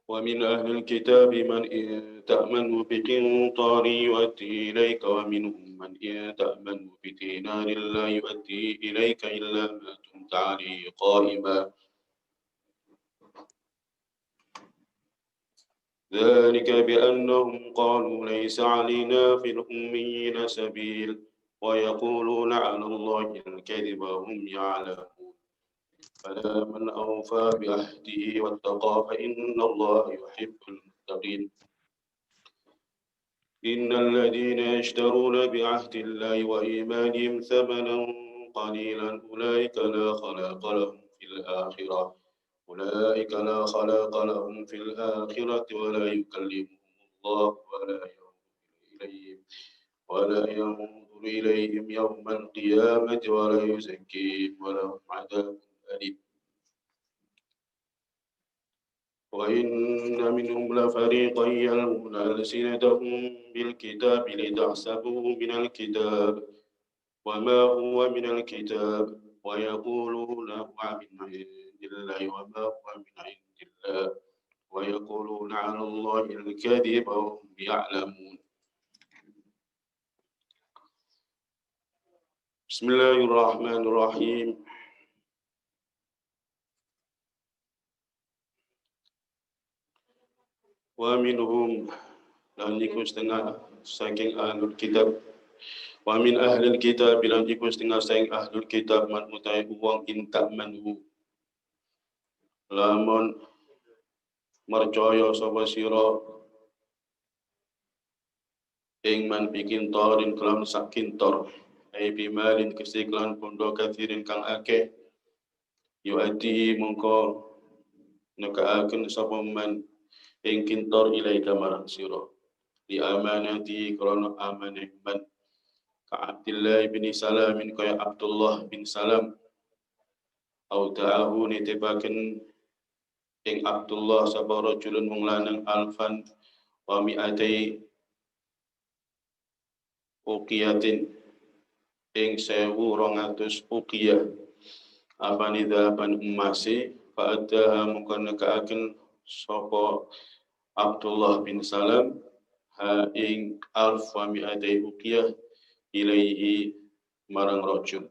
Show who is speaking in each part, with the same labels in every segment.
Speaker 1: ومن أهل الكتاب من إن تأمنه بقنطار يؤدي إليك ومنهم من إن تأمنه بدينار لا يؤدي إليك إلا ما دمت عليه قائما ذلك بأنهم قالوا ليس علينا في الأميين سبيل ويقولون على الله الكذب وهم يعلمون فلا من أوفى بعهده واتقى فإن الله يحب المتقين إن الذين يشترون بعهد الله وإيمانهم ثمنا قليلا أولئك لا خلاق لهم في الآخرة في الآخرة ولا يكلمهم الله ولا ينظر إليهم يوم القيامة ولا يزكيهم ولهم عذاب أليم وإن منهم لفريقا يلوون ألسنتهم بالكتاب لتحسبوه من الكتاب وما هو من الكتاب ويقولون هو من عند الله وما هو من عند الله ويقولون على الله الكذب وهم يعلمون بسم الله الرحمن الرحيم ومنهم lan iku setengah saking ahlul kitab wa min ahlil kitab lan iku setengah saking ahlul kitab man utai wong intak manhu lamun mercaya sapa sira ing man bikin torin kelam sakin tor ai bimalin kesiklan pondo kathirin kang akeh yuati mongko nekaaken sapa man ing kintor ilaika marang sira li amanati krana amanah man ka Abdullah bin Salam kaya Abdullah bin Salam au ta'ahu nitibaken ing Abdullah sapa rajulun mung lanang alfan wa mi'atai uqiyatin ing 1200 uqiyah apane dapan emase fa'adaha mungkon nekaaken sapa Abdullah bin Salam ha ing alf wa mi'atai uqiyah ilaihi marang rajul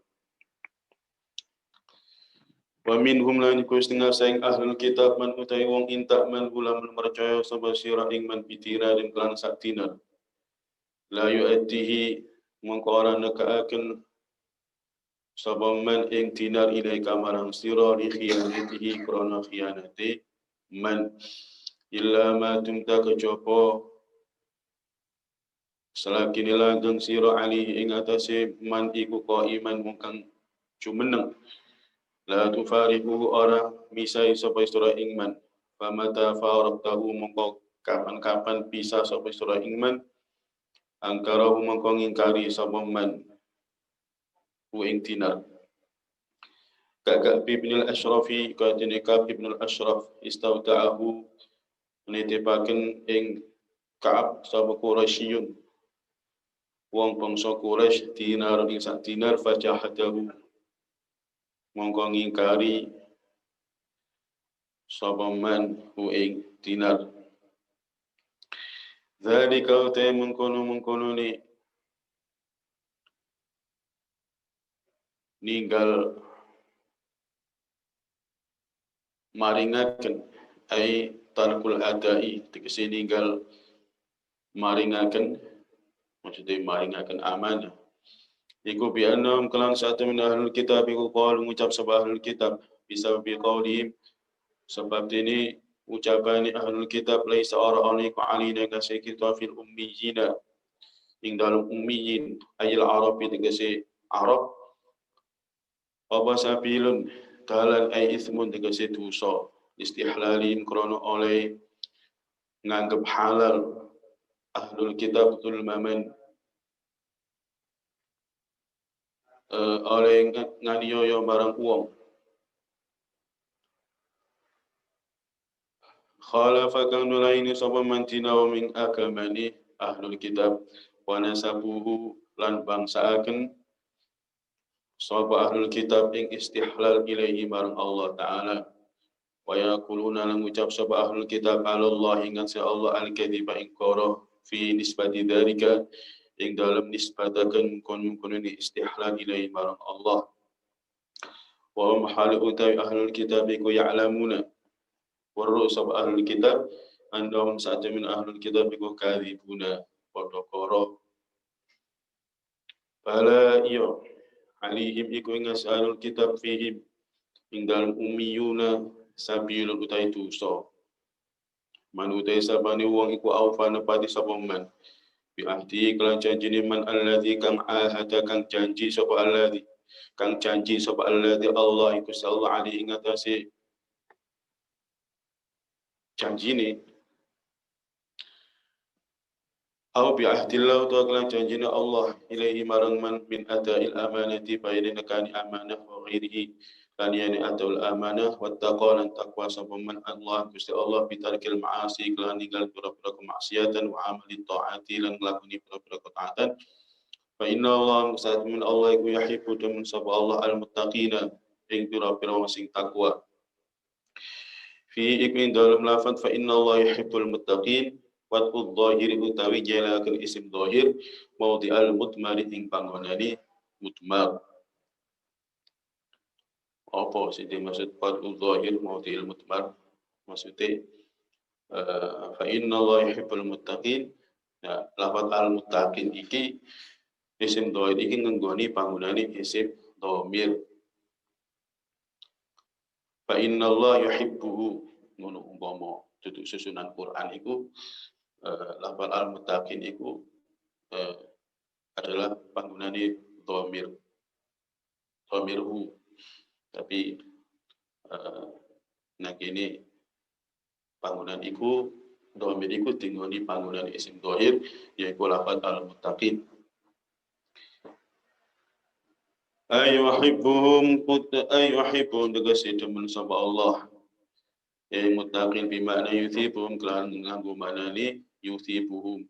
Speaker 1: wa minhum lan iku setengah saing ahlul kitab man utai wong intak man ulam percaya sapa sira ing man bitira ing kelan saktina la yu'addihi mongko ora nekaaken sapa man ing dinar ilaika marang sira li khiyanatihi krana khiyanati man illa ma tumta kejaba selakine langgeng sira ali ing atase man iku qaiman mungkang jumeneng la tufarihu ora misai sapa sira ing man famata faraqtahu mongko kapan-kapan pisah sapa sira ing man angkarahu mongko ngingkari sapa man ku ing dinar Ka'ab bin al-Ashrafi kadene Ka'ab bin al-Ashraf istauta'ahu nitipaken ing Ka'ab sapa Quraisyun wong bangsa Quraisy dinar ing sak dinar fajahadahu mongko ngingkari sapa man hu ing dinar zalika ta mengkono ni ninggal maringaken ai tarkul adai tegese ninggal maringaken maksudnya maringaken amanah iku bi annam kelan satu min ahlul kitab iku qalu ngucap sebab ahlul kitab bisa bi qaulihim sebab ini ucapan ahlul kitab laisa ara'aniku alina kasih kita fil ummiyina ing dalam ummiyin ayil arabi tegese arab apa sabilun dalan ay ismun tegese dosa istihlalin krono oleh nganggep halal ahlul kitab tulmaman oleh nganiaya barang uang khalafa kang nulaini sapa mantina wa min akamani ahlul kitab wa nasabuhu lan bangsaaken sapa ahlul kitab ing istihlal ilaihi marang Allah taala Wa yaquluna lan ngucap sapa ahlul kitab ala Allah ingat sa Allah al-kadhiba ing koro fi nisbati dzalika ing dalam nisbataken kun ni istihlal ilai marang Allah. Wa hum halu utawi ahlul kitab iku ya'lamuna waru sapa ahlul kitab andhum sa'ata min ahlul kitab iku kadhibuna padha koro. Fala iyo alihim iku ing ahlul kitab fihim ing dalam ummiyuna sabilul utai tuso. Man utai sabani wong iku aufa nepati sapa man. Bi ahdi kelan janjine man alladzi kang ahada kang janji sapa alladzi kang janji sapa alladzi Allah iku sallallahu alaihi ing atase janjine. Au bi ahdillah ta kelan janjine Allah ilaihi marang man min adail amanati bayna nekani amanah wa ghairihi kan yani atul amanah wa taqwa taqwa sapa man Allah Gusti Allah bitarkil ma'asi kelan ninggal pira-pira kemaksiatan wa amali taati lan nglakoni pira-pira ketaatan fa inna Allah musatmin Allah iku yuhibbu temen sapa Allah al muttaqina ing pira-pira sing takwa fi iku dalam lafaz fa inna Allah yuhibbul muttaqin wa dhahir utawi jalakan isim dhahir maudhi al mutmari ing panggonane mutmar. Apa sih dimaksud fadul zahir maudhi'il mutmar? Maksudnya fa inna Allah yuhibbul muttaqin. Ya, lafaz al muttaqin iki isim dhahir iki ngenggoni panggonane isim dhamir. Fa inna Allah yuhibbuhu ngono umpama duduk susunan Quran iku lafaz al muttaqin iku adalah panggonane dhamir. Dhamirhu. Tapi nah kini panggonan iku dhamir iku tinggoni panggonan isim dhahir yaiku lafaz al-muttaqin. Ayuhibbuhum tegese demen sapa Allah. Ya muttaqin bi makna yuthibuhum kelan nganggo maknane yuthibuhum.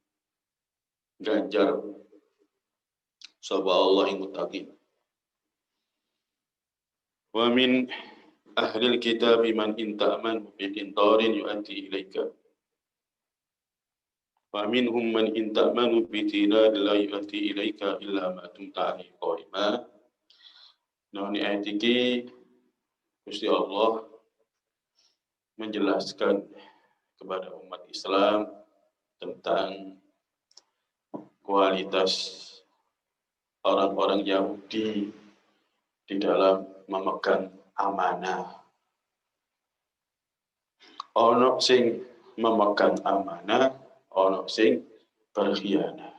Speaker 1: Ganjar sapa Allah ing muttaqin. Wa min ahlil kitab man in ta'man bi qintarin yu'addi ilaika. Wa minhum man in ta'manu bi dinar la yu'addi ilaika illa ma dumta alaihi qa'ima. Nah, ini ayat ini Gusti Allah menjelaskan kepada umat Islam tentang kualitas orang-orang Yahudi di dalam memegang amanah. Ono sing memegang amanah, ono sing berkhianat.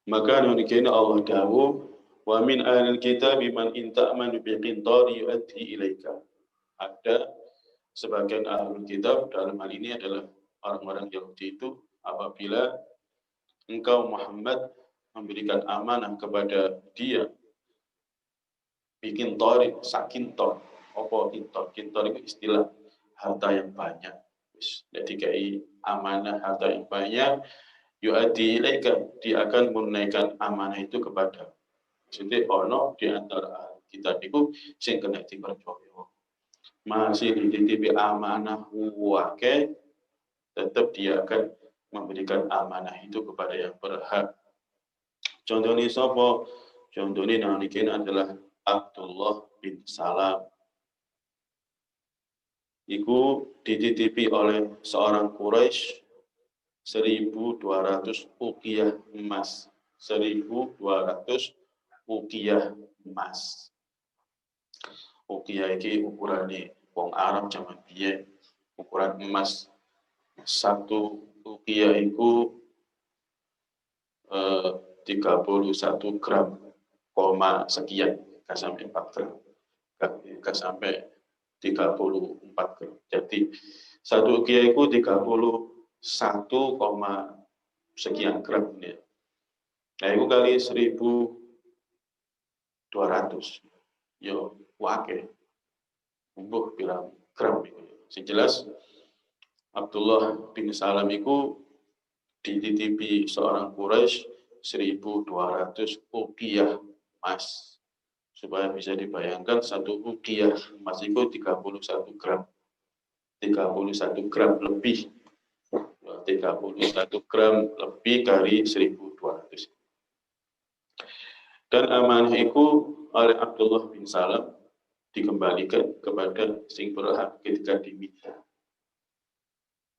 Speaker 1: Maka demikian Allah dawuh, wa min ahlil kitab man in ta'manu bi qintari yu'addi ilaika. Ada sebagian ahlul kitab dalam hal ini adalah orang-orang Yahudi itu apabila engkau Muhammad memberikan amanah kepada dia bikin tori sakintor apa kintor itu istilah harta yang banyak. Jadi kayak amanah harta yang banyak yu'addi ilaika, dia akan menunaikan amanah itu kepada. Jadi ono di antara kita itu sing kena dipercaya masih dititipi amanah wake, tetap dia akan memberikan amanah itu kepada yang berhak. Contohnya siapa? Contohnya namikin adalah Abdullah bin Salam. Iku dititipi oleh seorang Quraisy 1.200 uqiyah emas. 1.200 uqiyah emas. Uqiyah iki ukurane wong Arab zaman biyen. Ukuran emas 1 uqiyah iku 31 gram koma sekian, gak sampai 4 gram, gak sampai 34 gram. Jadi 1 uqiyah itu 31 koma sekian gram. Nah itu kali 1.200, yo wake, umbuh bilang gram itu. Sejelas Abdullah bin Salam itu dititipi seorang Quraisy 1.200 uqiyah emas. Supaya bisa dibayangkan satu ukiah emas itu 31 gram. 31 gram lebih. 31 gram lebih dari 1.200. Dan amanah itu oleh Abdullah bin Salam dikembalikan kepada sing berhak ketika diminta.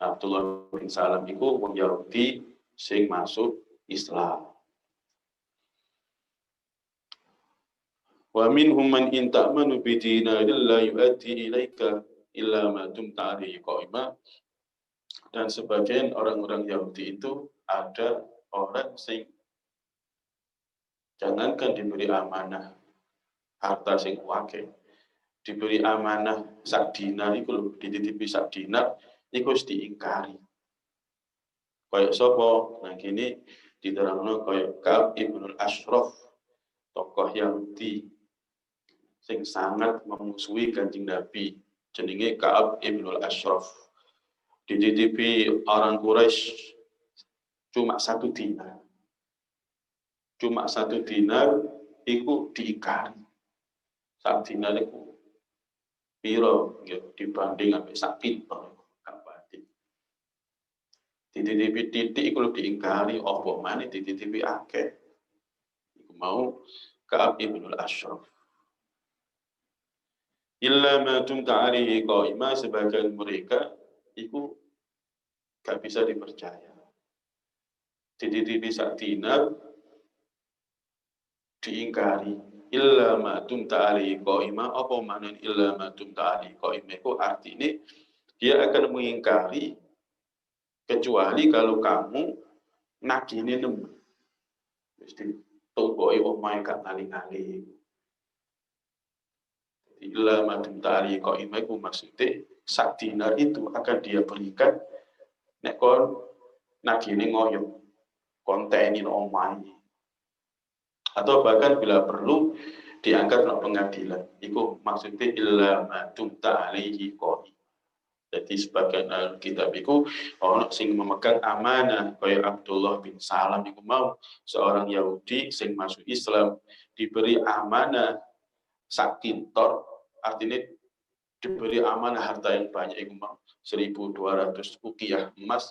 Speaker 1: Abdullah bin Salam itu wong Yahudi sing masuk Islam. Wa minhum man in ta'manu bi dinarin la yu'addi ilaika illa ma dumta alaihi qa'ima. Dan sebagian orang-orang Yahudi itu ada orang sing jangankan diberi amanah harta sing wake, diberi amanah sak dinar iku lho, dititipi sak dinar iku wis diingkari. Kaya sapa? Nah kini diterangno kaya Ka'ab ibnul Ashraf, tokoh Yahudi sing sangat memusuhi Kanjeng Nabi, jenenge Ka'ab ibnul Ashraf. Dititipi orang Quraisy cuma 1 dinar. Cuma 1 dinar iku diingkari. Sak dinar iku piro dibanding ambek sak pinter kabeh. Dititipi titik iku diingkari apa maneh dititipi akeh. Iku mau Ka'ab ibnul Ashraf. Illa ma tumta alaihi qa'ima, sebagian mereka itu gak bisa dipercaya. Dititipi sak dinar diingkari. Illa ma tumta alaihi qa'ima, apa makna illa ma tumta alaihi qa'ima itu artinya dia akan mengingkari kecuali kalau kamu nagihne nemen. Mesti tunggoe omahe gak ngali-ngali. Illa ma tumta alaihi qa'ima itu maksudnya sak dinar itu akan dia berikan nek kon nagihne ngoyo kontenin omahe. Atau bahkan bila perlu diangkat ke pengadilan. Itu maksudnya illa ma tumta alaihi qa'im. Jadi sebagian kitab itu orang sing memegang amanah kaya Abdullah bin Salam itu mau seorang Yahudi sing masuk Islam diberi amanah sak kintor, artinya diberi amanah harta yang banyak itu mau 1.200 ukiah emas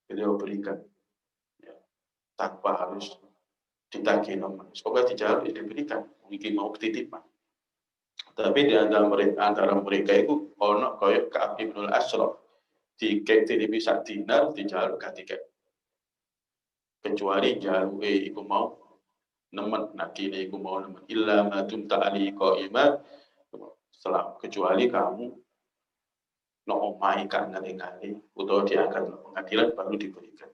Speaker 1: beliau berikan ya, tanpa harus ditagih nomor. Semoga dijaluk diberikan, mungkin mau titipan. Tapi di antara mereka itu ono kaya Ka'ab ibnul Ashraf tiket titipi sak dinar dijaluk ka tiket. Kecuali jaluke iku mau nemen nakine iku mau nemen illa ma tumta ali qa'ima, kecuali kamu no omai kan ngali-ngali utawa diangkat pengadilan baru diberikan.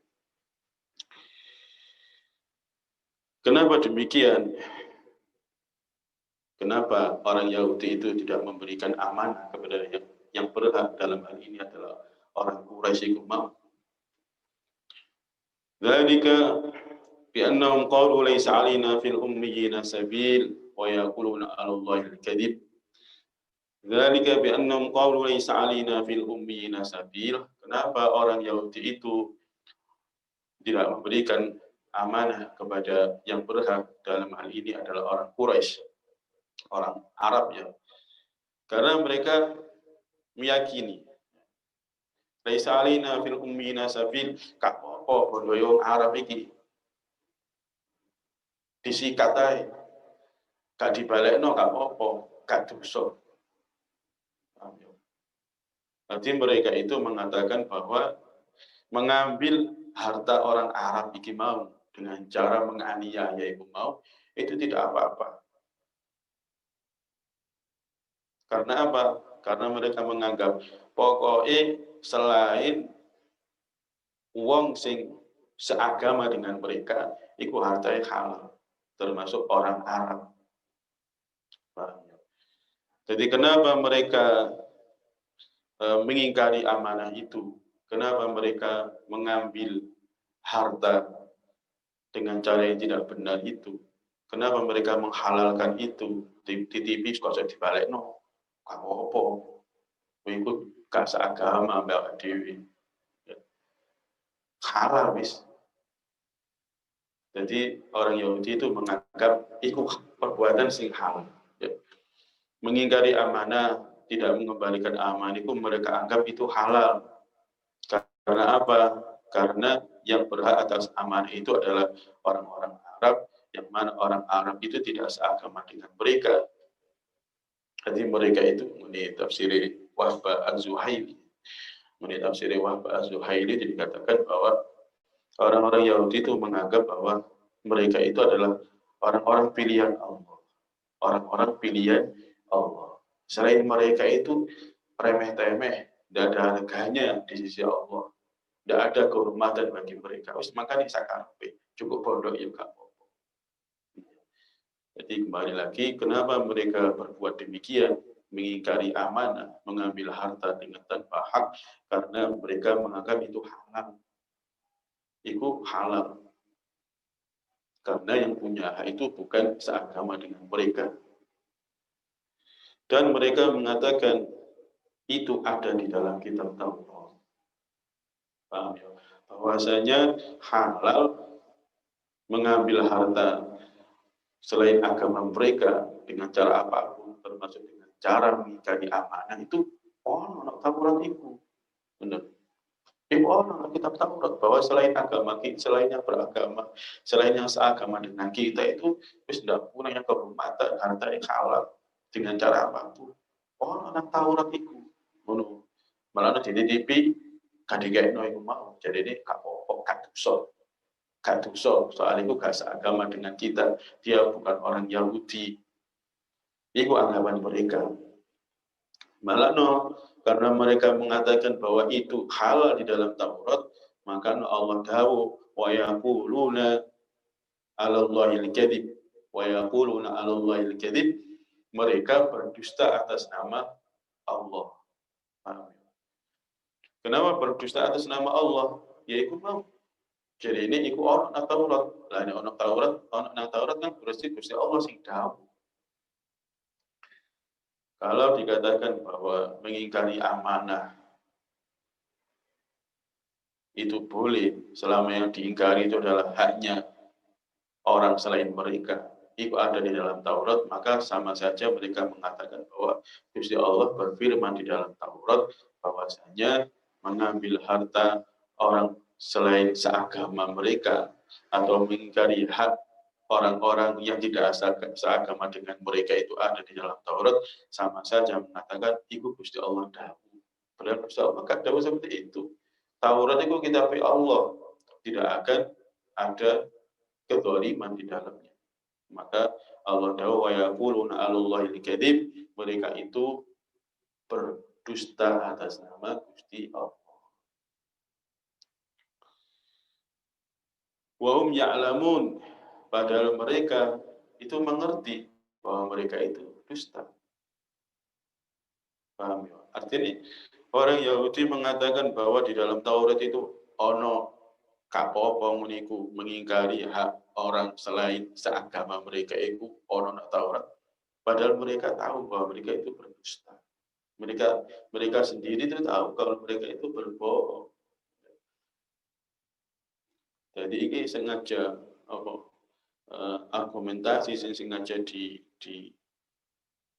Speaker 1: Kenapa demikian? Kenapa orang Yahudi itu tidak memberikan amanah kepada yang berhak dalam hal ini adalah orang Quraisy itu mau? Dzalika bi annahum qalu laysa 'alaina fil ummiyina sabil wa yaquluna 'ala Allahi al-kadhib. Dzalika bi annahum qalu laysa 'alaina fil ummiyina sabil. Kenapa orang Yahudi itu tidak memberikan amanah kepada yang berhak dalam hal ini adalah orang Quraisy, orang Arab ya. Karena mereka meyakini laisa alaina fil ummina sabil, gak apa bodoh Arab iki disikat ae, gak dibalekno gak apa, gak dosa. Jadi mereka itu mengatakan bahwa mengambil harta orang Arab iki mau dengan cara menganiaya itu mau itu tidak apa-apa. Karena apa? Karena mereka menganggap pokoknya selain wong sing seagama dengan mereka, itu hartanya halal, termasuk orang Arab. Jadi kenapa mereka mengingkari amanah itu? Kenapa mereka mengambil harta dengan cara yang tidak benar itu? Kenapa mereka menghalalkan itu? Titipi kok saya dibalik no? Apa? Ikut gak seagama mbak Dewi. Halal wis. Jadi orang Yahudi itu menganggap itu perbuatan sing halal. mengingkari amanah, tidak mengembalikan amanah itu mereka anggap itu halal. Karena apa? Karena yang berhak atas amanah itu adalah orang-orang Arab, yang mana orang Arab itu tidak seagama dengan mereka. Jadi mereka itu menurut tafsir Wahba Az-Zuhaili. Menurut tafsir Wahba Az-Zuhaili dikatakan bahwa orang-orang Yahudi itu menganggap bahwa mereka itu adalah orang-orang pilihan Allah. Orang-orang pilihan Allah. Selain mereka itu remeh-temeh, tidak ada harganya di sisi Allah. Tidak ada kehormatan bagi mereka. Makanya sakarpe, cukup bodoh ya Kak. Jadi kembali lagi, kenapa mereka berbuat demikian? Mengingkari amanah, mengambil harta dengan tanpa hak, karena mereka menganggap itu halal. Itu halal. Karena yang punya hak itu bukan seagama dengan mereka. Dan mereka mengatakan, itu ada di dalam kitab Taurat. Paham ya? Bahwasanya halal mengambil harta selain agama mereka dengan cara apapun, termasuk dengan cara mengingkari amanah itu ono Taurat itu. Benar. Itu ono kitab Taurat bahwa selain agama kita, selain yang beragama, selain yang seagama dengan kita itu wis ndak punya kehormatan harta yang halal dengan cara apapun. Ono nang Taurat itu. Ngono. Malah dititipi kadikekno iku mau. Jadi ini gak apa-apa, gak dosa. Gak dosa, soal itu gak seagama dengan kita. Dia bukan orang Yahudi. Itu anggapan mereka. Malah karena mereka mengatakan bahwa itu halal di dalam Taurat, maka Allah dawuh wa yaquluna 'alallahi al-kadzib wa yaquluna 'alallahi al-kadzib. Mereka berdusta atas nama Allah. Kenapa berdusta atas nama Allah? Ya ikut mau. Jadi ini ikut orang nang Taurat. Lah ini orang Taurat kan berarti Gusti Allah sing dawuh. Kalau dikatakan bahwa mengingkari amanah itu boleh selama yang diingkari itu adalah haknya orang selain mereka. Itu ada di dalam Taurat, maka sama saja mereka mengatakan bahwa Gusti Allah berfirman di dalam Taurat bahwasanya mengambil harta orang selain seagama mereka atau mengingkari hak orang-orang yang tidak seagama dengan mereka itu ada di dalam Taurat, sama saja mengatakan itu Gusti Allah dawuh. Padahal Gusti Allah kan dawuh seperti itu. Taurat itu kitab Allah, tidak akan ada kezaliman di dalamnya. Maka Allah dawuh wa yaquluna 'alallahi al-kadzib, mereka itu berdusta atas nama Gusti Allah. Wa hum ya'lamun, padahal mereka itu mengerti bahwa mereka itu dusta. Paham ya? Artinya orang Yahudi mengatakan bahwa di dalam Taurat itu ono kapopo meniku mengingkari hak orang selain seagama mereka itu ono nak Taurat. Padahal mereka tahu bahwa mereka itu berdusta. Mereka sendiri itu tahu kalau mereka itu berbohong. Jadi ini sengaja argumentasi yang sengaja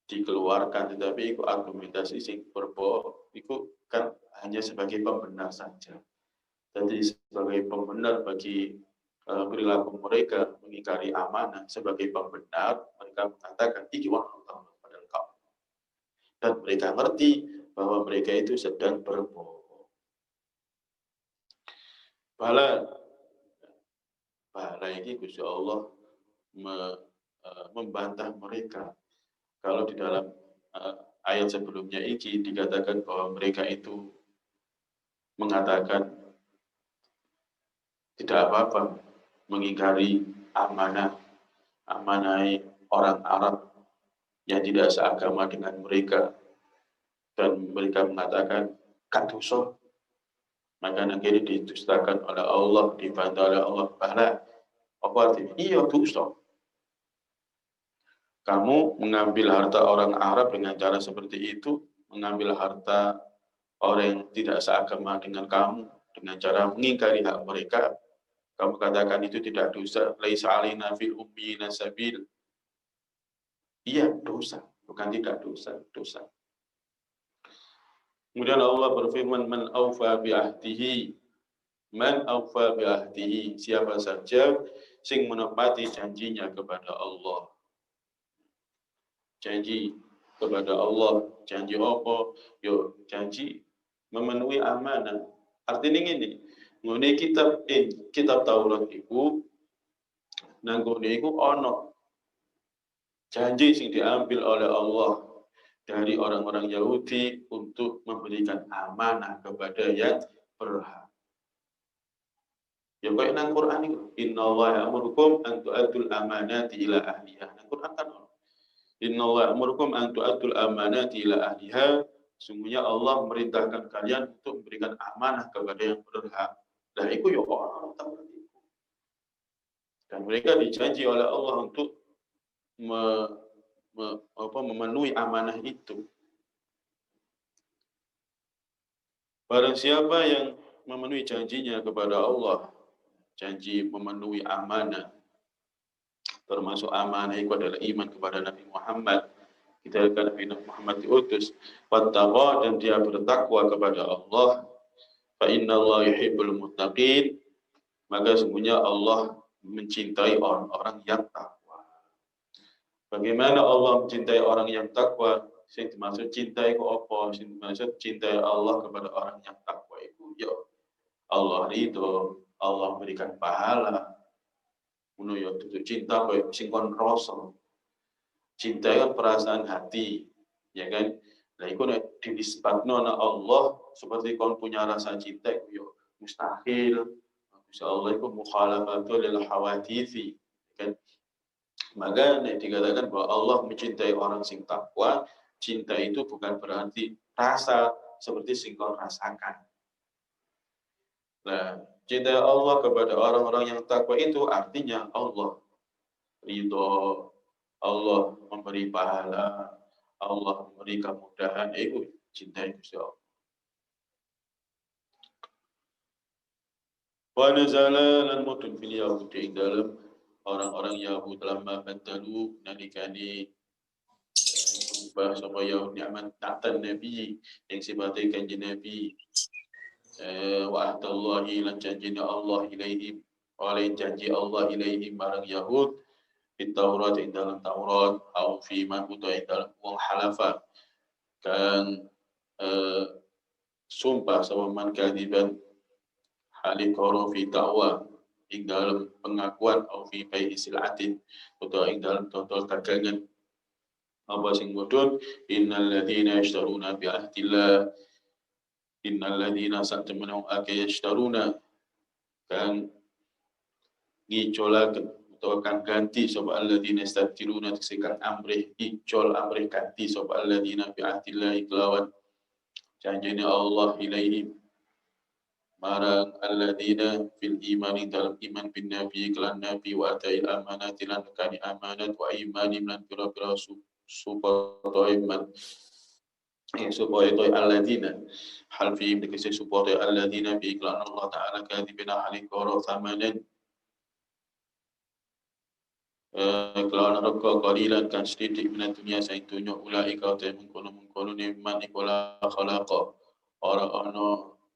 Speaker 1: dikeluarkan, tetapi itu argumentasi sing berbohong. Itu kan hanya sebagai pembenar saja. Jadi sebagai pembenar bagi perilaku mereka mengingkari amanah, sebagai pembenar mereka mengatakan iki orang padahal kau. Dan mereka ngerti bahwa mereka itu sedang berbohong. Bala ini Gusti Allah membantah mereka. Kalau di dalam ayat sebelumnya ini dikatakan bahwa mereka itu mengatakan tidak apa-apa mengingkari amanah orang Arab yang tidak seagama dengan mereka, dan mereka mengatakan gak dosa. Maka nanti didustakan oleh Allah, dibantah oleh Allah. Bahwa apa artinya? Iya dosa. Kamu mengambil harta orang Arab dengan cara seperti itu, mengambil harta orang yang tidak seagama dengan kamu dengan cara mengingkari hak mereka, kamu katakan itu tidak dosa. Laisa alaina fil ummiyina sabil. Iya dosa. bukan tidak dosa. Kemudian Allah berfirman, man aufa bi ahdihi, siapa saja sing menepati janjinya kepada Allah. Janji kepada Allah, janji apa? Yo, janji memenuhi amanah. Artinya ini, ngene kitab Taurat iku nang ngene iku ana janji sing diambil oleh Allah dari orang-orang Yahudi untuk memberikan amanah kepada yang berhak. Ya kayak nang Quran itu, innallaha ya'murukum an tu'addul amanati ila ahliha. Nang Quran kan innallaha ya'murukum an tu'addul amanati ila ahliha. Sungguhnya Allah memerintahkan kalian untuk memberikan amanah kepada yang berhak. Nah, itu ya orang Taurat itu. Dan mereka dijanji oleh Allah untuk memenuhi amanah itu. Barang siapa yang memenuhi janjinya kepada Allah, janji memenuhi amanah, termasuk amanah itu adalah iman kepada Nabi Muhammad. Kita akan Nabi Muhammad diutus, wattaqwa, dan dia bertakwa kepada Allah. Fa innallaha yuhibbul muttaqin, maka sesungguhnya Allah mencintai orang-orang yang takwa. Bagaimana Allah mencintai orang yang takwa? Sing dimaksud cintai ku apa? Sing dimaksud cintai Allah kepada orang yang takwa itu ya Allah ridho, Allah berikan pahala. Ngono ya dudu cinta koyo sing kon rasa. Cinta kan perasaan hati, ya kan? Nah, itu nek dinisbatno nang Allah seperti kon punya rasa cinta itu ya mustahil. Insya Allah itu mukhalafatu lil hawadithi, kan? Maka nek dikatakan bahwa Allah mencintai orang sing takwa, cinta itu bukan berarti rasa seperti sing kon rasakan. Nah, cinta Allah kepada orang-orang yang takwa itu artinya Allah ridho, Allah memberi pahala, Allah memberi kemudahan, itu cinta itu Allah. Wa nazala lan mudun fil yahudi dalam orang-orang Yahudi lama bentalu nalikani ubah sama Yahudi aman ta'atan Nabi yang sifatnya kanji Nabi wa ahdallahi lan janjina Allah ilaihim oleh janji Allah ilaihim barang Yahud di Taurat yang dalam Taurat atau fi ma utai dalam wal halafa kan sumpah sama man kadiban halikoro fi ta'wa ing dalam pengakuan atau fi bai silatin atau ing dalam total dagangan apa sing mudun innal ladzina yashtaruna bi ahdillah innal ladzina satamanu akayashtaruna kan ngicolaken atau kan ganti sapa alladzina yastabtiruna tekan amrih icol amrih ganti sapa alladzina bi ahdillah kelawan janjine Allah ilaihim marang alladzina fil imani dalam iman bin nabi kelan nabi wa atail amanati lan kani amanat wa imani lan pira-pira supaya iman supaya itu alladzina hal fi dikisi supaya alladzina bi iklan Allah taala kadibina halikoro thamanan kelawan rokok qalilan kan sedikit min dunia saya tunjuk ulaika ta mengkono niman ikola khalaqa orang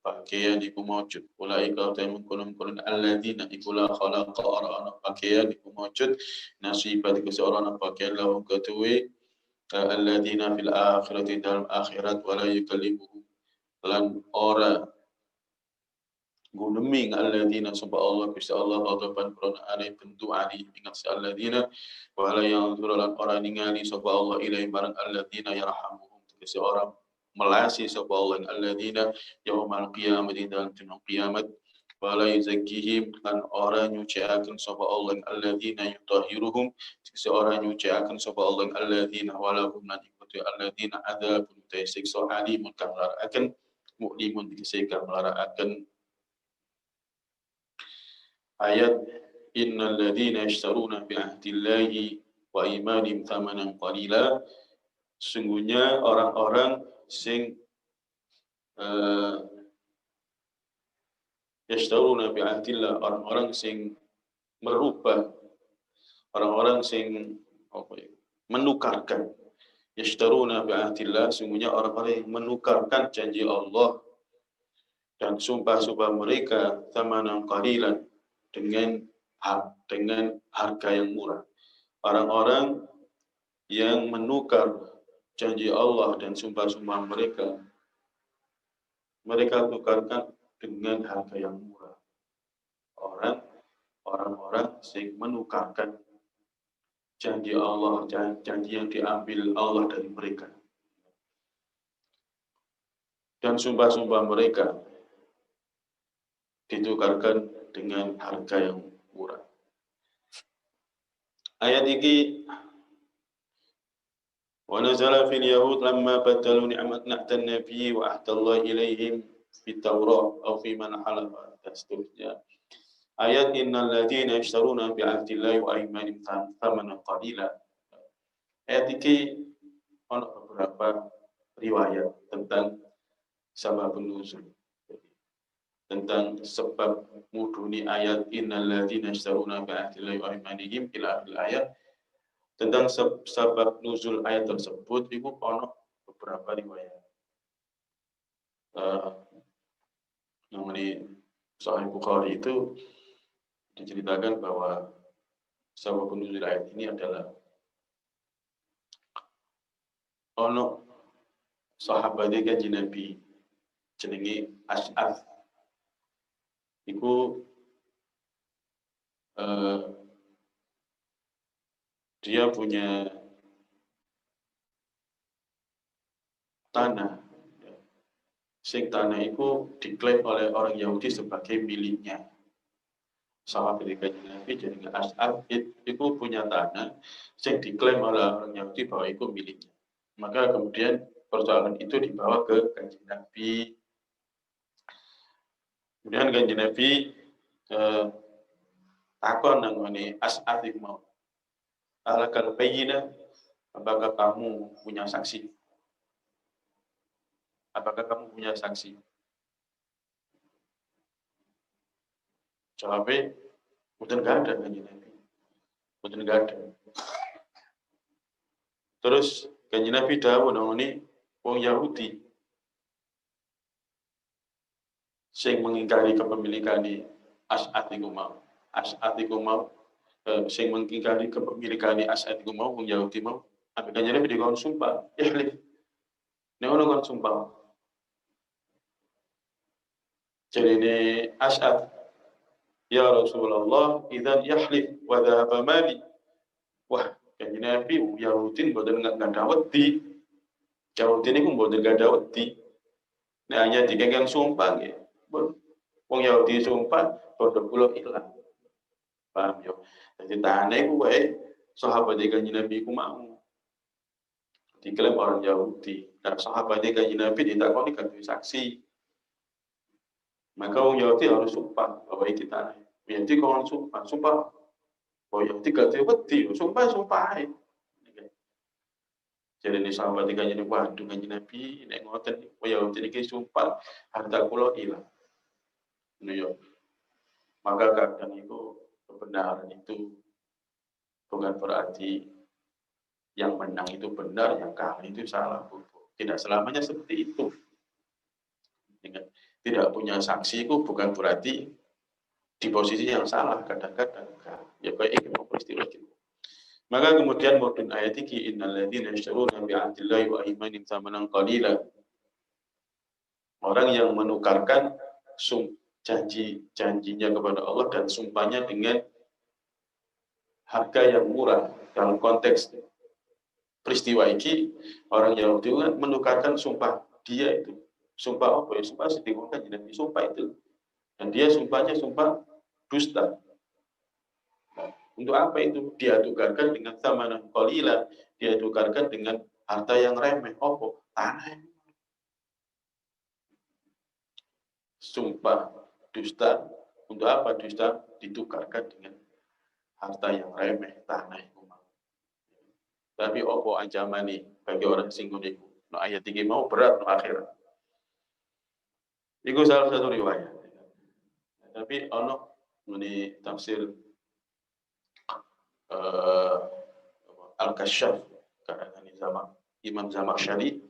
Speaker 1: pakaian iku mawjud ulaika ta mengkono alladzina ikola khalaqa orang pakaian iku mawjud nasibat ke seorang pakaian lahum katui alladzina fil akhirati dalam akhirat wala yukallimuhum lan ora gunemi alladzina sapa Allah Gusti Allah ghadaban prona ali bentuk ali ingat si alladzina wala yang lan ora ningali sapa Allah ilai barang alladzina yarhamuhum tegese orang melasi sapa Allah alladzina yaumal qiyamati dalam dina kiamat wala yuzakkihim lan ora nyuciaken sapa Allah alladzina yutahhiruhum tegese ora nyuciaken sapa Allah alladzina wala hum lan ikuti alladzina adzabun siksa alimun kang laraaken muklimun tegese kang laraaken ayat innal ladzina yashtaruna bi ahdillahi wa imanihim thamanan qalila sesungguhnya orang-orang sing yashtaruna bi ahdillah orang-orang sing merubah orang-orang sing menukarkan yashtaruna bi'ahdillah, sungguhnya orang-orang yang menukarkan janji Allah dan sumpah-sumpah mereka thamanan qalilan, dengan harga yang murah. Orang-orang yang menukar janji Allah dan sumpah-sumpah mereka, mereka tukarkan dengan harga yang murah. Orang-orang yang menukarkan janji Allah, janji yang diambil Allah dari mereka, dan sumpah-sumpah mereka ditukarkan dengan harga yang murah. Ayat ini wa nazala fil yahud lamma badalu ni'matan nabiy wa ahdallahi ilaihim fit tawrah aw fi man halafa, dan seterusnya. Ayat innal ladzina yashtaruna bi ahdillahi wa aymanihim thamanan qalila. Ayat ini ada beberapa riwayat tentang sababun nuzul, tentang sebab muduni ayat innal ladzina yashtaruna bi ahdillahi wa aymanihim ila akhir ayat. Tentang sebab nuzul ayat tersebut itu ada beberapa riwayat. Namanya Sahih Bukhari itu diceritakan bahwa sebab nuzul ayat ini adalah ono sahabat kanjeng Nabi jenenge As'ad. Iku dia punya tanah. Sing tanah itu diklaim oleh orang Yahudi sebagai miliknya. Sahabat kanjeng Nabi jenenge As'ad itu punya tanah sing diklaim oleh orang Yahudi bahwa itu miliknya. Maka kemudian persoalan itu dibawa ke kanjeng Nabi. Kemudian kanjeng Nabi takon nangone As'ad iku mau, alakal bayyinah, apakah kamu punya saksi? Apakah kamu punya saksi? Jawabnya, mboten gak ada kanjeng Nabi. Mboten gak ada. Terus kanjeng Nabi dawuh nangone wong Yahudi sing mengingkari kepemilikan As'ad iku mau. As'ad iku mau sing mengingkari kepemilikan As'ad iku mau wong Yahudi mau. Tapi kanjeng Nabi dikon sumpah, ihlif. Nek ono kon sumpah. Jadi ini As'ad, ya Rasulullah, idzan yahlif wa dhahaba mali. Wah, kanjeng Nabi Yahudi mboten gak wedi. Yahudi niku mboten gak wedi. Nek hanya dikengken sumpah nggih. Wong Yahudi sumpah padha kula ilang. Paham yo. Jadi tanah iku wae sahabat kanjeng Nabi ku mau diklaim orang Yahudi. Dan sahabat kanjeng Nabi ditakoni kan saksi. Maka orang Yahudi harus sumpah bahwa itu tanah. Yahudi kalau sumpah bahwa Yahudi gak wedi, sumpah. Jadi ini sahabat kanjeng Nabi, waduh kanjeng Nabi, nek ngoten, bahwa Yahudi ini sumpah harta kula ilang. Maka kadang itu kebenaran itu bukan berarti yang menang itu benar, yang kalah itu salah. Tidak selamanya seperti itu. Tidak punya saksi itu bukan berarti di posisi yang salah, kadang-kadang ya kayak ini mau peristiwa itu. Maka kemudian mudun ayat ini innal ladzina yashtaruna bi 'ahdillahi wa aymanihim thamanan qalila. Orang yang menukarkan janjinya kepada Allah dan sumpahnya dengan harga yang murah. Dalam konteks peristiwa ini, orang Yahudi menukarkan sumpah dia itu. Sumpah apa ya? Sumpah sedihkan jadi sumpah itu. Dan dia sumpahnya sumpah dusta. Nah, untuk apa itu? Dia tukarkan dengan thamanan qalila, dia tukarkan dengan harta yang remeh. Apa? Tanah. Sumpah dusta. Untuk apa dusta? Ditukarkan dengan harta yang remeh, tanah itu. Tapi opo ancaman ini bagi orang singgung itu. No ayat 3 mau berat no akhirat. Itu salah satu riwayat. Tapi ono ini tafsir Al-Kasyaf karangan zaman Imam Zamakhsyari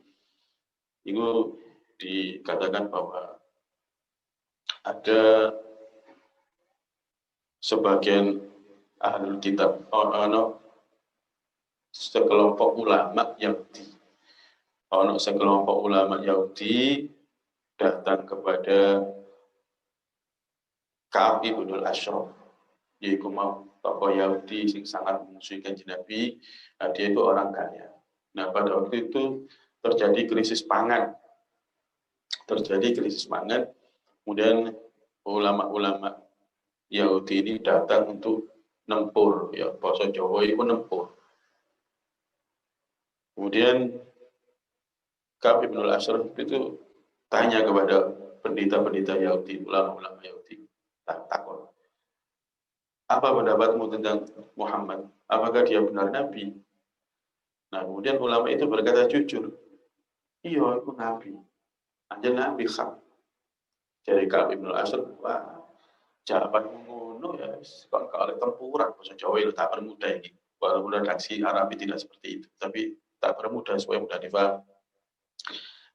Speaker 1: itu dikatakan bahwa ada sebagian ahlul kitab, sekelompok ulama Yahudi datang kepada Ka'ab ibn al-Ashraf, yaitu mau tokoh Yahudi yang sangat memusuhi Kanjeng Nabi. Dia itu orang kaya. Nah, pada waktu itu terjadi krisis pangan. Kemudian ulama-ulama Yahudi ini datang untuk nempur, ya, bahasa Jawa itu nempur. Kemudian Ka'ab ibn al-Ashraf itu tanya kepada pendeta-pendeta Yahudi, ulama-ulama Yahudi, takut. Apa pendapatmu tentang Muhammad? Apakah dia benar Nabi? Nah, kemudian ulama itu berkata jujur, iya, itu Nabi. Anjir Nabi kham. Jadi Ka'ab ibn al-Ashraf, wah, jawaban ngono ya, kok kalau tempuran, bahasa Jawa itu tak bermudah ini. Walaupun redaksi Arabi tidak seperti itu, tapi tak bermudah supaya mudah difahami.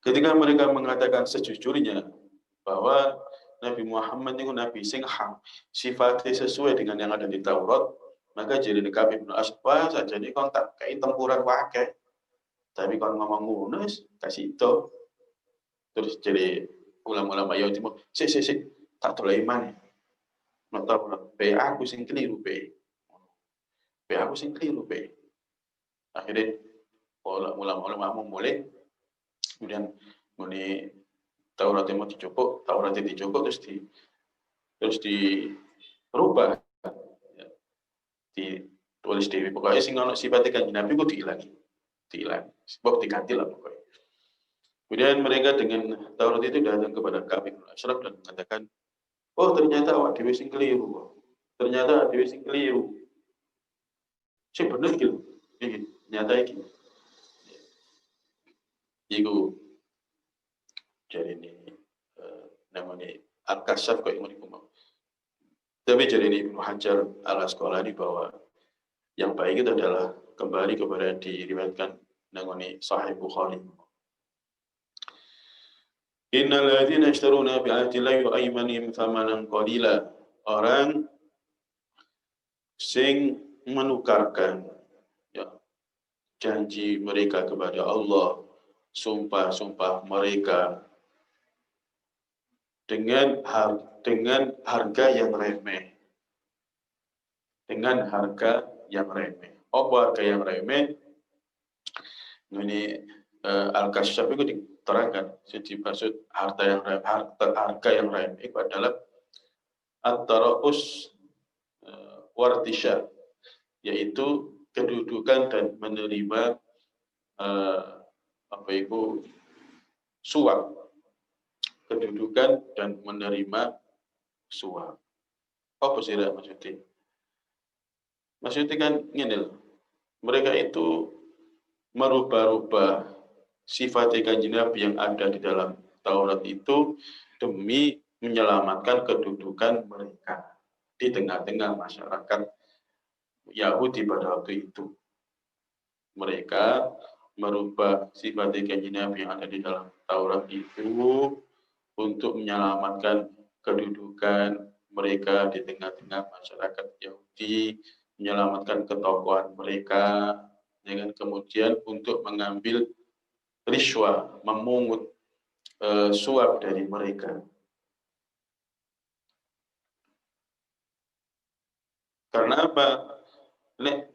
Speaker 1: Ketika mereka mengatakan sejujurnya bahwa Nabi Muhammad itu Nabi sing hak, sifatnya sesuai dengan yang ada di Taurat, maka jadi Ka'ab ibn al-Ashraf saja ini kontak kayak tempuran wakai. Tapi kalau ngomong ngono kasih itu, terus jadi ulama-ulama Yahudi mau, tak terlalu iman. Nota aku sing keliru aku sing keliru Akhirnya ulama-ulama mau mulai, kemudian muni Tauratnya mau dicopot terus dirubah, ya, ditulis di pokoknya sing ono sifatnya Kanjeng Nabi kok dihilangi, sebab diganti lah pokoknya. Kemudian mereka dengan Taurat itu datang kepada Ka'ab bin Ashraf dan mengatakan, oh ternyata awak dhewe sing keliru. Ternyata dhewe sing keliru. Sing bener gitu. Iki nyata iki. Iku jadi ini namanya Al-Kasyaf kok ngono iku mau. Tapi jadi ini Ibnu Hajar Al-Asqalani bahwa yang baik itu adalah kembali kepada diriwayatkan namanya Sahih Bukhari. Innal ladzina yashtaruna bi ahdillahi wa aymanihim thamanan qalila. Orang sing menukarkan, ya, janji mereka kepada Allah, sumpah-sumpah mereka dengan harga yang remeh. Apa harga yang remeh? Ini Al-Kasyaf itu diterangkan. Jadi maksud harga yang remeh itu adalah at-tara'us wartisya, yaitu kedudukan dan menerima suap. Kedudukan dan menerima suap. Apa sih maksudnya? Maksudnya kan ngene, mereka itu merubah-rubah sifat Kanjeng Nabi yang ada di dalam Taurat itu demi menyelamatkan kedudukan mereka di tengah-tengah masyarakat Yahudi pada waktu itu. Mereka merubah sifat Kanjeng Nabi yang ada di dalam Taurat itu untuk menyelamatkan kedudukan mereka di tengah-tengah masyarakat Yahudi, menyelamatkan ketokohan mereka, dengan kemudian untuk mengambil riswah, memungut suap dari mereka. Karena apa? Nek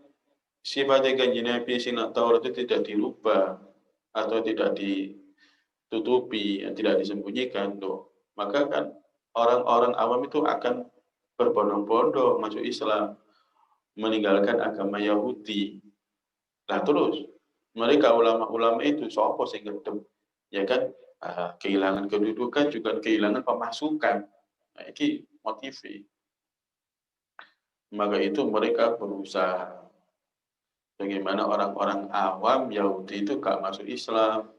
Speaker 1: sifat Kanjeng Nabi sing Taurat itu tidak dirubah atau tidak ditutupi, tidak disembunyikan, loh, maka kan orang-orang awam itu akan berbondong-bondong masuk Islam, meninggalkan agama Yahudi. Nah terus mereka ulama-ulama itu sapa sing ngedem, ya kan, kehilangan kedudukan juga kehilangan pemasukan. Nah, ini motivasi. Maka itu mereka berusaha bagaimana orang-orang awam Yahudi itu gak masuk Islam,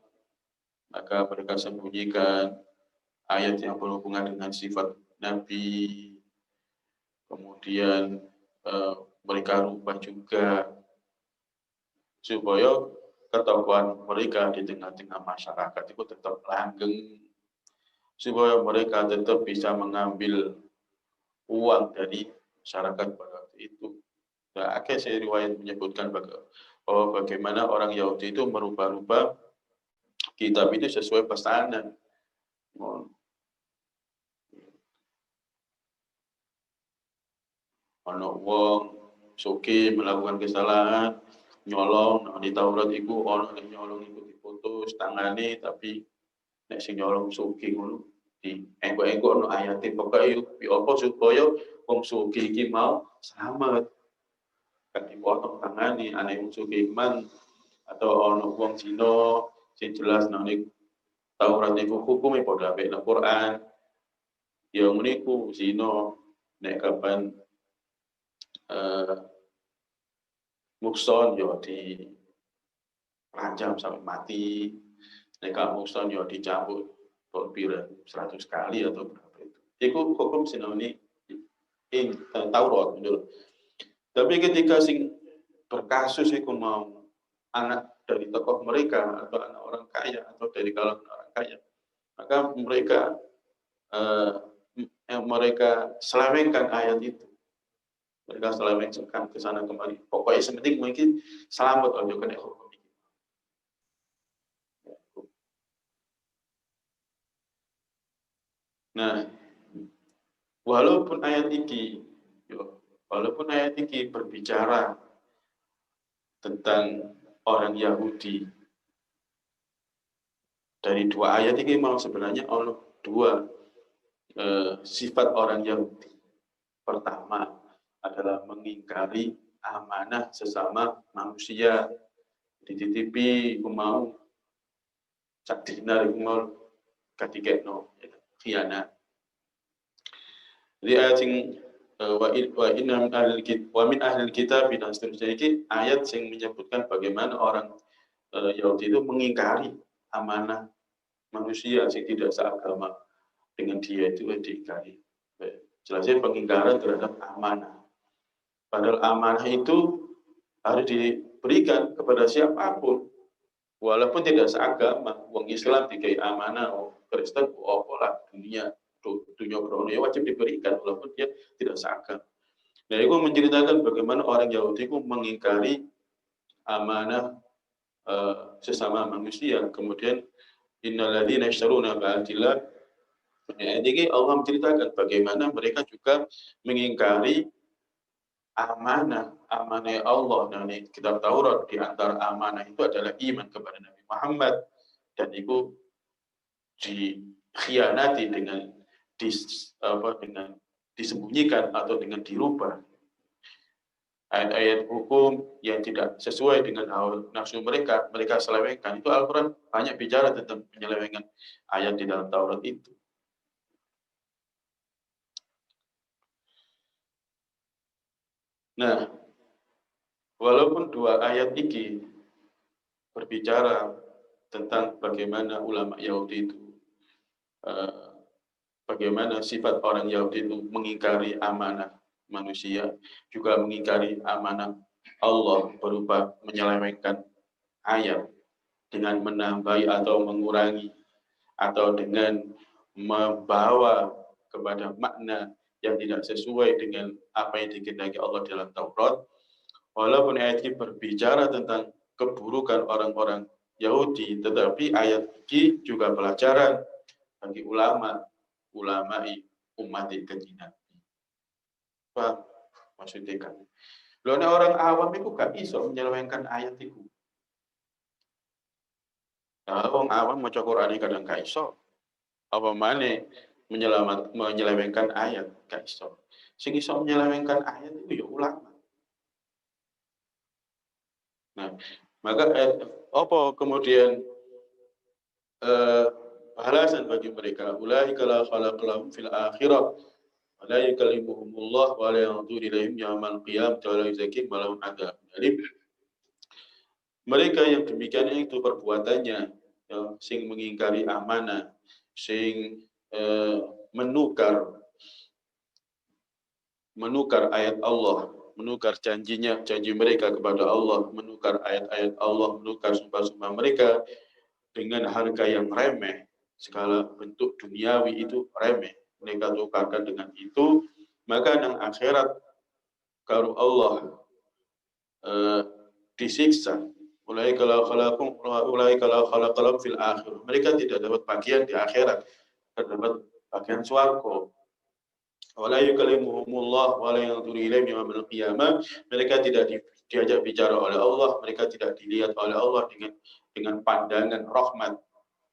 Speaker 1: maka mereka sembunyikan ayat yang berhubungan dengan sifat Nabi, kemudian mereka rubah juga supaya ketakwaan mereka di tengah-tengah masyarakat itu tetap langgeng, supaya mereka tetap bisa mengambil uang dari masyarakat pada waktu itu. Nah, akhirnya riwayat menyebutkan bahwa bagaimana orang Yahudi itu merubah-rubah kitab itu sesuai pesanan. Ono wong suki melakukan kesalahan, nyolong, nah, di Taurat itu ono yang nyolong itu diputus tangani, tapi nek sing nyolong suki ngono di engko-engko ono ayate pokoke yo apa supaya wong suki iki mau selamat. Kan dipotong tangani ane wong suki man, atau ono wong zina sing jelas nang Taurat iku hukume padha mek nang Quran. Ya ngene zina nek kapan mukson yo di rancam sampai mati, nek mukson yo dicambuk pira 100 kali atau berapa itu. Iku hukum sinoni ing Taurat gitu loh. Tapi ketika sing berkasus iku mau anak dari tokoh mereka atau anak orang kaya atau dari kalangan orang kaya, maka mereka selewengkan ayat itu. Mereka selewengkan ke sana kembali. Pokoknya sementing mungkin selamat ojo kena hukum ini. Nah, walaupun ayat ini berbicara tentang orang Yahudi, dari dua ayat ini mau sebenarnya Allah dua sifat orang Yahudi. Pertama adalah mengingkari amanah sesama manusia, dititipi mau cak dinar mau katiketno khianat. Jadi ayat sing wa min ahlil kitab dan seterusnya ini ayat yang menyebutkan bagaimana orang Yahudi itu mengingkari amanah manusia yang tidak seagama dengan dia itu diingkari. Jelasnya pengingkaran terhadap amanah. Padahal amanah itu harus diberikan kepada siapapun, walaupun tidak seagama. Wong Islam dikai amanah, Kristen, lah dunia Brono ya wajib diberikan walaupun dia tidak seagama. Nah, itu menceritakan bagaimana orang Yahudi itu mengingkari amanah sesama manusia. Kemudian innalladzina yashtaruna ba'dillah. Jadi Allah menceritakan bagaimana mereka juga mengingkari amanah Allah dari kitab Taurat. Di antara amanah itu adalah iman kepada Nabi Muhammad, dan itu dikhianati dengan disembunyikan atau dengan dirubah. Ayat-ayat hukum yang tidak sesuai dengan hawa nafsu mereka selewengkan. Itu Al-Quran banyak bicara tentang penyelewengan ayat di dalam Taurat itu. Nah, walaupun dua ayat ini berbicara tentang bagaimana ulama Yahudi itu, bagaimana sifat orang Yahudi itu mengingkari amanah manusia, juga mengingkari amanah Allah berupa menyelewengkan ayat dengan menambahi atau mengurangi, atau dengan membawa kepada makna yang tidak sesuai dengan apa yang dikehendaki Allah dalam Taurat. Walaupun ayat ini berbicara tentang keburukan orang-orang Yahudi, tetapi ayat ini juga pelajaran bagi ulama umat kanjeng Nabi. Paham maksudnya kan? Lalu orang awam itu gak bisa menyelewengkan ayat itu. Nah, orang awam maca Quran kadang gak iso. Apa mana menyelewengkan ayat gak iso. Sing iso menyelewengkan ayat itu ya ulama. Nah, maka apa kemudian balasan bagi mereka? Ulaika la khalaqalahum fil akhirah wa la yukallimuhumullah wa la yanzuru ilaihim yaumal qiyamah wa la yuzakkihim wa lahum adzabun alim. Mereka yang demikian itu perbuatannya, ya, sing mengingkari amanah, sing menukar ayat Allah, menukar janji mereka kepada Allah, menukar ayat-ayat Allah, menukar sumpah-sumpah mereka dengan harga yang remeh, segala bentuk duniawi itu remeh, mereka tukarkan dengan itu, maka yang akhirat kalau Allah disiksa. Mulai kalau khalaqakum fil akhir. Mereka tidak dapat bagian di akhirat, tidak dapat bagian swarga. Wala yukallimuhumullah wala yanzuru ilaihim yaumil qiyamah. Mereka tidak diajak bicara oleh Allah, mereka tidak dilihat oleh Allah dengan pandangan rahmat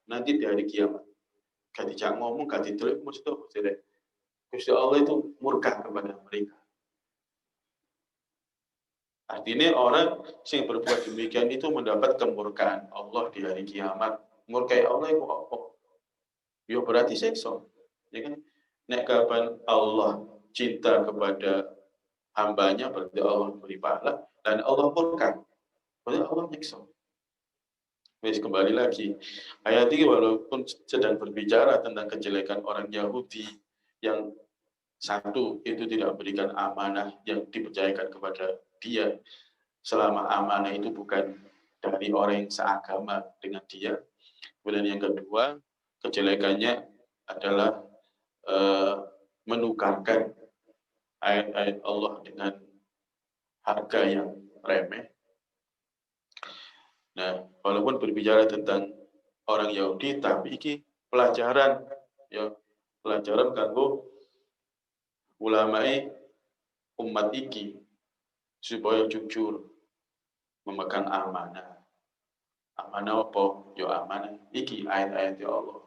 Speaker 1: nanti di hari kiamat. Gak dijak ngomong, gak ditelik, mesti tidak. Gusti Allah itu murka kepada mereka. Artinya orang yang berbuat demikian itu mendapat kemurkaan Allah di hari kiamat. Murkai Allah itu apa? Ya berarti seksa. Ya kan? Nek kapan Allah cinta kepada hambanya, berarti Allah beri pahala. Dan Allah murka, berarti Allah nyiksa. Wes kembali lagi. Ayat ini walaupun sedang berbicara tentang kejelekan orang Yahudi yang satu itu tidak memberikan amanah yang dipercayakan kepada dia, selama amanah itu bukan dari orang yang seagama dengan dia. Kemudian yang kedua, kejelekannya adalah menukarkan ayat-ayat Allah dengan harga yang remeh. Nah, walaupun berbicara tentang orang Yahudi, tapi ini pelajaran, ya pelajaran kanggo ulamae umat iki supaya jujur memegang amanah. Amanah apa? Ya amanah. Iki ayat-ayat ya Allah.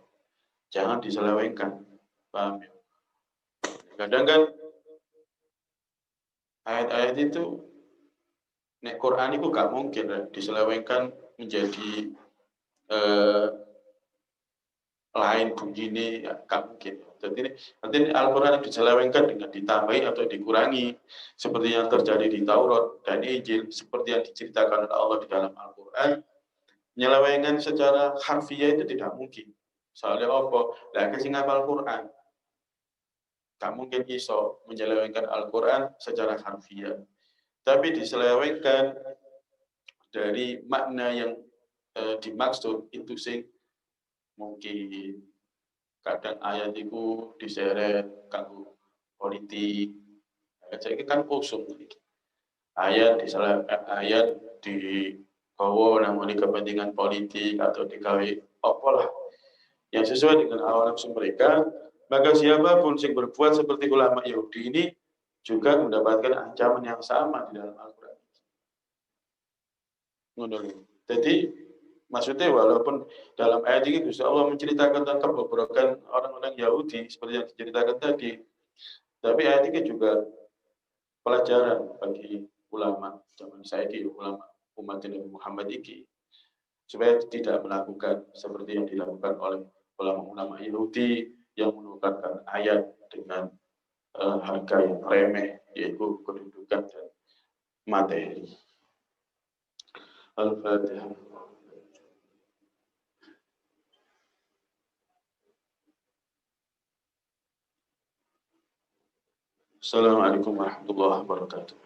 Speaker 1: Jangan diselewengkan. Paham ya? Kadang kan ayat-ayat itu, nek Quran itu gak mungkin diselewengkan menjadi lain begini, ya gak mungkin. Jadi nanti Al-Quran diselewengkan dengan ditambahi atau dikurangi. Seperti yang terjadi di Taurat dan Injil, seperti yang diceritakan oleh Allah di dalam Al-Quran. Penyelewengan secara harfiah itu tidak mungkin. Soalnya apa? Lah sing ngapal Al-Quran. Gak mungkin iso menyelewengkan Al-Quran secara harfiah. Tapi diselewengkan dari makna yang dimaksud itu sing mungkin. Kadang ayat itu diseret kanggo politik. Jadi kan usum ayat dibawa namun kepentingan politik atau digawe apalah yang sesuai dengan hawa nafsu mereka, maka siapapun yang berbuat seperti ulama Yahudi ini juga mendapatkan ancaman yang sama di dalam Al-Quran. Jadi maksudnya walaupun dalam ayat ini Gusti Allah menceritakan tentang kebobrokan orang-orang Yahudi seperti yang diceritakan tadi, tapi ayat ini juga pelajaran bagi ulama zaman saiki, ulama umat Nabi Muhammad ini, supaya tidak melakukan seperti yang dilakukan oleh ulama-ulama Yahudi yang menukarkan ayat dengan harga yang remeh, yaitu kedudukan dan materi. Al-Fatihah. Assalamualaikum warahmatullahi wabarakatuh.